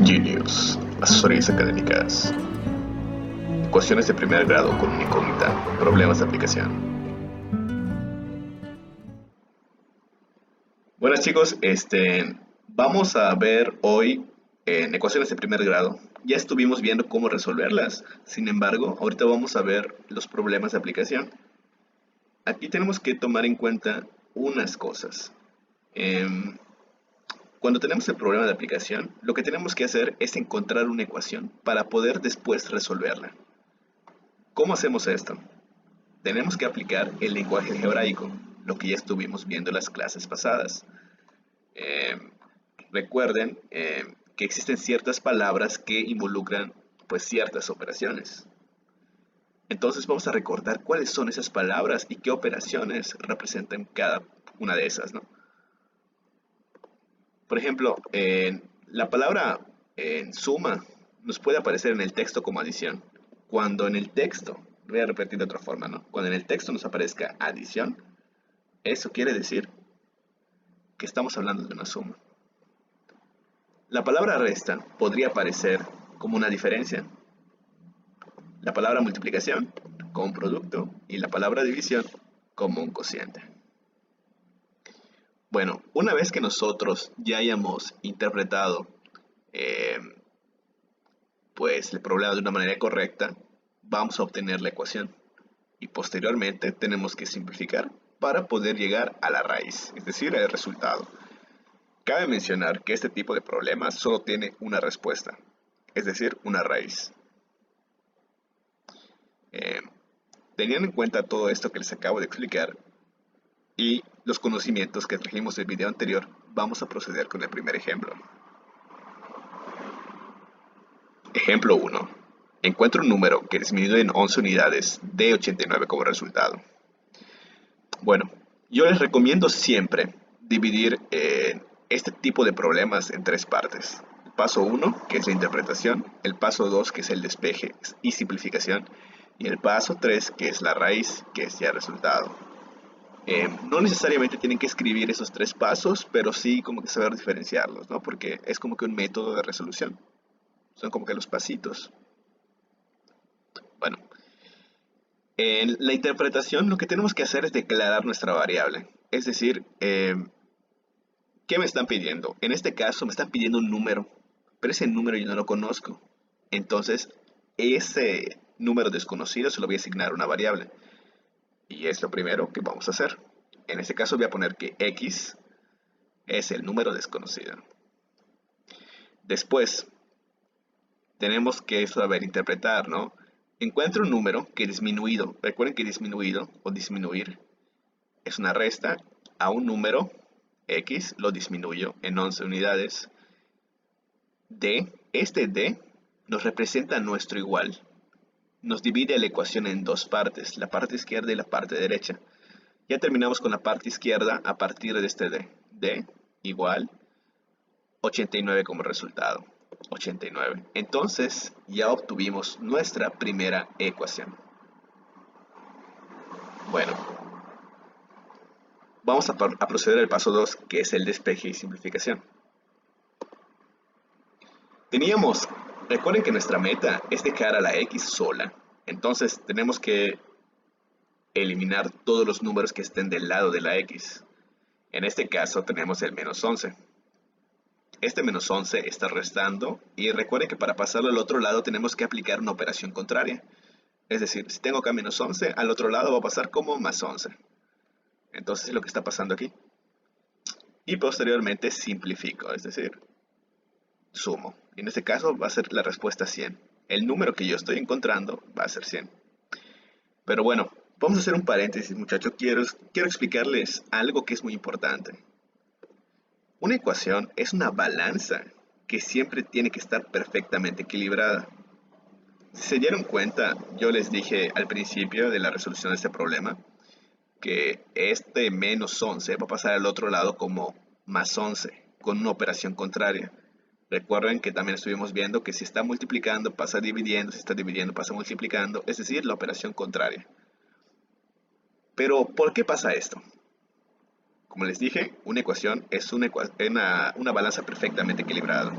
Genius, asesorías académicas, ecuaciones de primer grado con una incógnita, problemas de aplicación. Buenas chicos, vamos a ver hoy en ecuaciones de primer grado. Ya estuvimos viendo cómo resolverlas, sin embargo, ahorita vamos a ver los problemas de aplicación. Aquí tenemos que tomar en cuenta unas cosas. Em, Cuando tenemos el problema de aplicación, lo que tenemos que hacer es encontrar una ecuación para poder después resolverla. ¿Cómo hacemos esto? Tenemos que aplicar el lenguaje algebraico, lo que ya estuvimos viendo en las clases pasadas. Eh, Recuerden que existen ciertas palabras que involucran pues ciertas operaciones. Entonces vamos a recordar cuáles son esas palabras y qué operaciones representan cada una de esas, ¿no? Por ejemplo, la palabra suma nos puede aparecer en el texto como adición. Cuando en el texto, voy a repetir de otra forma, ¿no? Cuando en el texto nos aparezca adición, eso quiere decir que estamos hablando de una suma. La palabra resta podría aparecer como una diferencia, la palabra multiplicación como un producto y la palabra división como un cociente. Bueno, una vez que nosotros ya hayamos interpretado eh, pues el problema de una manera correcta, vamos a obtener la ecuación y posteriormente tenemos que simplificar para poder llegar a la raíz, es decir, al resultado. Cabe mencionar que este tipo de problemas solo tiene una respuesta, es decir, una raíz. Eh, Teniendo en cuenta todo esto que les acabo de explicar y los conocimientos que trajimos del video anterior, vamos a proceder con el primer ejemplo. Ejemplo 1. Encuentro un número que disminuye en 11 unidades de 89 como resultado. Bueno, yo les recomiendo siempre dividir este tipo de problemas en tres partes. El paso 1, que es la interpretación, el paso 2, que es el despeje y simplificación, y el paso 3, que es la raíz, que es ya el resultado. No necesariamente tienen que escribir esos tres pasos, pero sí como que saber diferenciarlos, ¿no? Porque es como que un método de resolución. Son como que los pasitos. Bueno, en la interpretación lo que tenemos que hacer es declarar nuestra variable. Es decir, ¿qué me están pidiendo? En este caso me están pidiendo un número, pero ese número yo no lo conozco. Entonces, ese número desconocido se lo voy a asignar a una variable. Y es lo primero que vamos a hacer. En este caso voy a poner que x es el número desconocido. Después, tenemos que saber interpretar, ¿no? Encuentro un número que disminuido, recuerden que disminuido o disminuir es una resta a un número x, lo disminuyo en 11 unidades. D, este D nos representa nuestro igual. Nos divide la ecuación en dos partes, la parte izquierda y la parte derecha. Ya terminamos con la parte izquierda a partir de este D. D igual 89 como resultado. 89. Entonces ya obtuvimos nuestra primera ecuación. Bueno, vamos a proceder al paso 2, que es el despeje y simplificación. Recuerden que nuestra meta es dejar a la x sola. Entonces tenemos que eliminar todos los números que estén del lado de la x. En este caso tenemos el menos 11. Este menos 11 está restando y recuerden que para pasarlo al otro lado tenemos que aplicar una operación contraria. Es decir, si tengo acá menos 11, al otro lado va a pasar como más 11. Entonces es lo que está pasando aquí. Y posteriormente simplifico, es decir, sumo. En este caso va a ser la respuesta 100. El número que yo estoy encontrando va a ser 100. Pero bueno, vamos a hacer un paréntesis, muchachos. Quiero explicarles algo que es muy importante. Una ecuación es una balanza que siempre tiene que estar perfectamente equilibrada. Si se dieron cuenta, yo les dije al principio de la resolución de este problema que este menos 11 va a pasar al otro lado como más 11, con una operación contraria. Recuerden que también estuvimos viendo que si está multiplicando pasa dividiendo, si está dividiendo pasa multiplicando, es decir, la operación contraria. Pero, ¿por qué pasa esto? Como les dije, una ecuación es una balanza perfectamente equilibrada.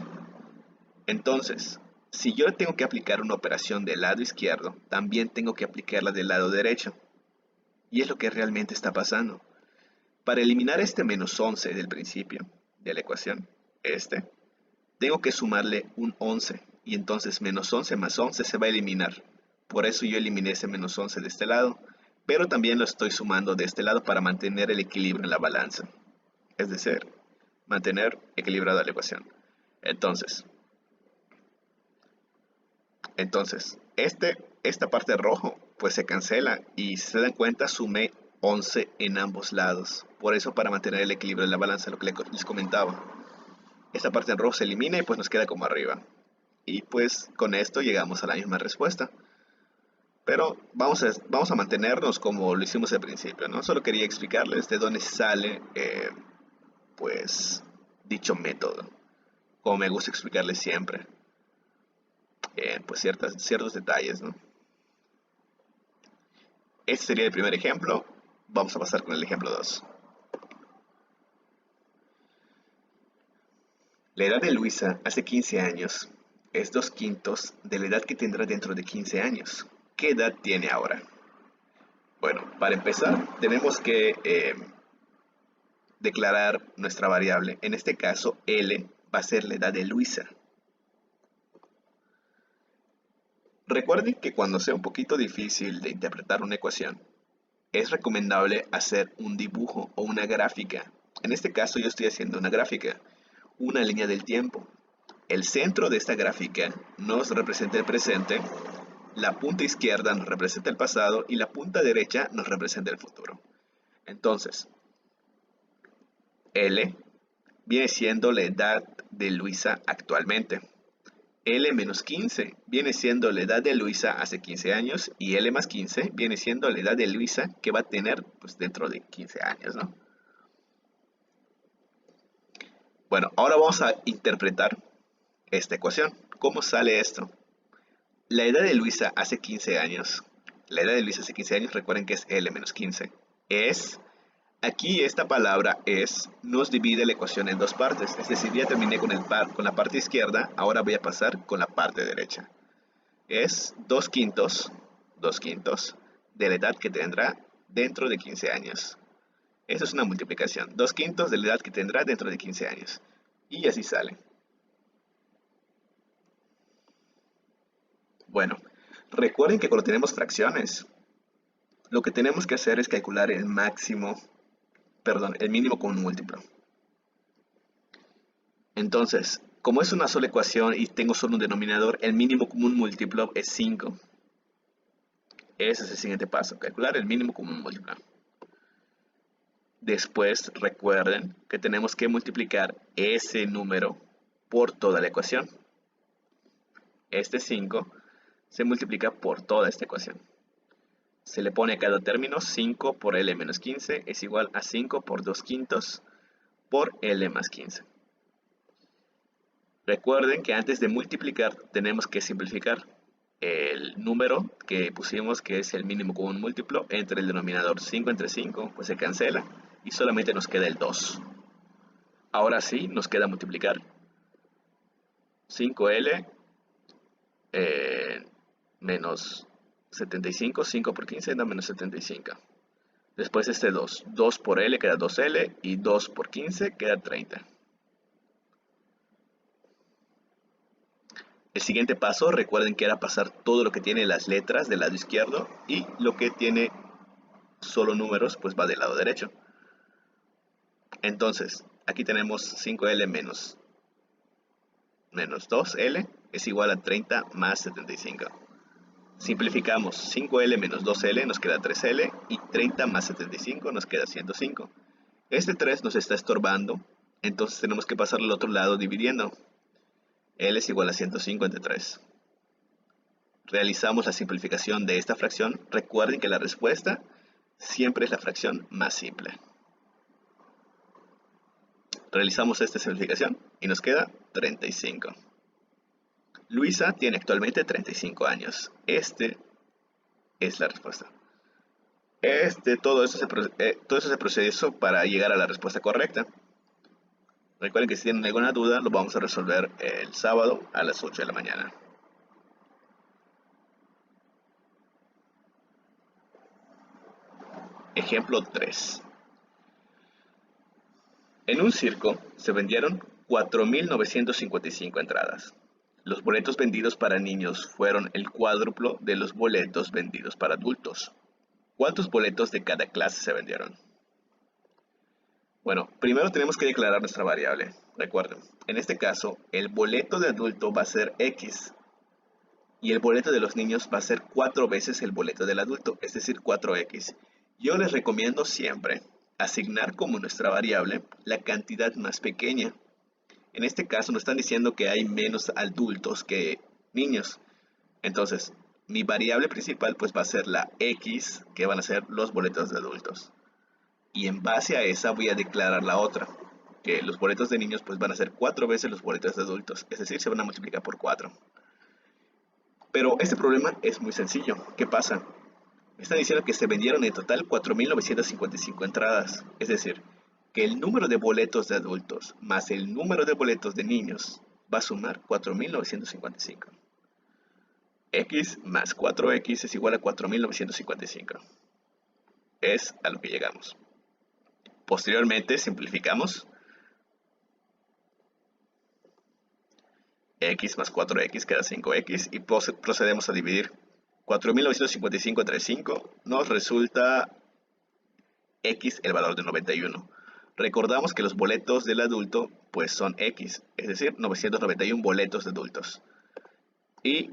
Entonces, si yo tengo que aplicar una operación del lado izquierdo, también tengo que aplicarla del lado derecho. Y es lo que realmente está pasando. Para eliminar este menos 11 del principio de la ecuación, tengo que sumarle un 11. Y entonces menos 11 más 11 se va a eliminar. Por eso yo eliminé ese menos 11 de este lado. Pero también lo estoy sumando de este lado para mantener el equilibrio en la balanza. Es decir, mantener equilibrada la ecuación. Entonces, esta parte rojo pues se cancela y si se dan cuenta sumé 11 en ambos lados. Por eso para mantener el equilibrio de la balanza, lo que les comentaba. Esta parte en rojo se elimina y pues nos queda como arriba. Y pues con esto llegamos a la misma respuesta. Pero vamos a mantenernos como lo hicimos al principio, ¿no? Solo quería explicarles de dónde sale pues dicho método. Como me gusta explicarles siempre. Pues ciertos detalles, ¿no? Este sería el primer ejemplo. Vamos a pasar con el ejemplo 2. La edad de Luisa hace 15 años es 2/5 de la edad que tendrá dentro de 15 años. ¿Qué edad tiene ahora? Bueno, para empezar, tenemos que declarar nuestra variable. En este caso, L va a ser la edad de Luisa. Recuerden que cuando sea un poquito difícil de interpretar una ecuación, es recomendable hacer un dibujo o una gráfica. En este caso yo estoy haciendo una gráfica, una línea del tiempo. El centro de esta gráfica nos representa el presente, la punta izquierda nos representa el pasado y la punta derecha nos representa el futuro. Entonces, L viene siendo la edad de Luisa actualmente. L menos 15 viene siendo la edad de Luisa hace 15 años y L más 15 viene siendo la edad de Luisa que va a tener pues, dentro de 15 años, ¿no? Bueno, ahora vamos a interpretar esta ecuación. ¿Cómo sale esto? La edad de Luisa hace 15 años. La edad de Luisa hace 15 años, recuerden que es L menos 15. Aquí esta palabra nos divide la ecuación en dos partes. Es decir, ya terminé con la parte izquierda, ahora voy a pasar con la parte derecha. Es 2/5 de la edad que tendrá dentro de 15 años. Eso es una multiplicación. 2/5 de la edad que tendrá dentro de 15 años. Y así sale. Bueno, recuerden que cuando tenemos fracciones, lo que tenemos que hacer es calcular el mínimo común múltiplo. Entonces, como es una sola ecuación y tengo solo un denominador, el mínimo común múltiplo es 5. Ese es el siguiente paso, calcular el mínimo común múltiplo. Después, recuerden que tenemos que multiplicar ese número por toda la ecuación. Este 5 se multiplica por toda esta ecuación. Se le pone a cada término 5 por L menos 15 es igual a 5 por 2/5 por L más 15. Recuerden que antes de multiplicar tenemos que simplificar. El número que pusimos, que es el mínimo común múltiplo, entre el denominador 5 entre 5, pues se cancela y solamente nos queda el 2. Ahora sí, nos queda multiplicar. 5L menos 75, 5 por 15 da menos 75. Después este 2. 2 por L queda 2L y 2 por 15 queda 30. El siguiente paso, recuerden que era pasar todo lo que tiene las letras del lado izquierdo y lo que tiene solo números, pues va del lado derecho. Entonces, aquí tenemos 5L menos 2L es igual a 30 más 75. Simplificamos, 5L menos 2L nos queda 3L y 30 más 75 nos queda 105. Este 3 nos está estorbando, entonces tenemos que pasarlo al otro lado dividiendo. L es igual a 105 entre 3. Realizamos la simplificación de esta fracción. Recuerden que la respuesta siempre es la fracción más simple. Realizamos esta simplificación y nos queda 35. Luisa tiene actualmente 35 años. Este es la respuesta. Todo eso se procesó para llegar a la respuesta correcta. Recuerden que si tienen alguna duda, lo vamos a resolver el sábado a las 8 de la mañana. Ejemplo 3. En un circo se vendieron 4.955 entradas. Los boletos vendidos para niños fueron el cuádruplo de los boletos vendidos para adultos. ¿Cuántos boletos de cada clase se vendieron? Bueno, primero tenemos que declarar nuestra variable. Recuerden, en este caso, el boleto de adulto va a ser X y el boleto de los niños va a ser 4 veces el boleto del adulto, es decir, 4X. Yo les recomiendo siempre asignar como nuestra variable la cantidad más pequeña. En este caso nos están diciendo que hay menos adultos que niños. Entonces, mi variable principal pues va a ser la X, que van a ser los boletos de adultos. Y en base a esa voy a declarar la otra, que los boletos de niños pues van a ser 4 veces los boletos de adultos, es decir, se van a multiplicar por 4. Pero este problema es muy sencillo. ¿Qué pasa? Me están diciendo que se vendieron en total 4.955 entradas, es decir, que el número de boletos de adultos más el número de boletos de niños va a sumar 4.955. X más 4X es igual a 4.955. Es a lo que llegamos. Posteriormente simplificamos. X más 4X queda 5X y procedemos a dividir. 4.955 entre 5 nos resulta X el valor de 91. Recordamos que los boletos del adulto pues son X, es decir, 991 boletos de adultos. Y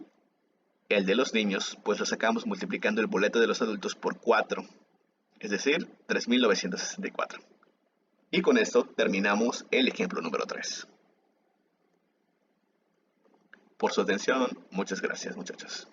el de los niños pues lo sacamos multiplicando el boleto de los adultos por 4, es decir, 3.964. Y con esto terminamos el ejemplo número 3. Por su atención, muchas gracias, muchachos.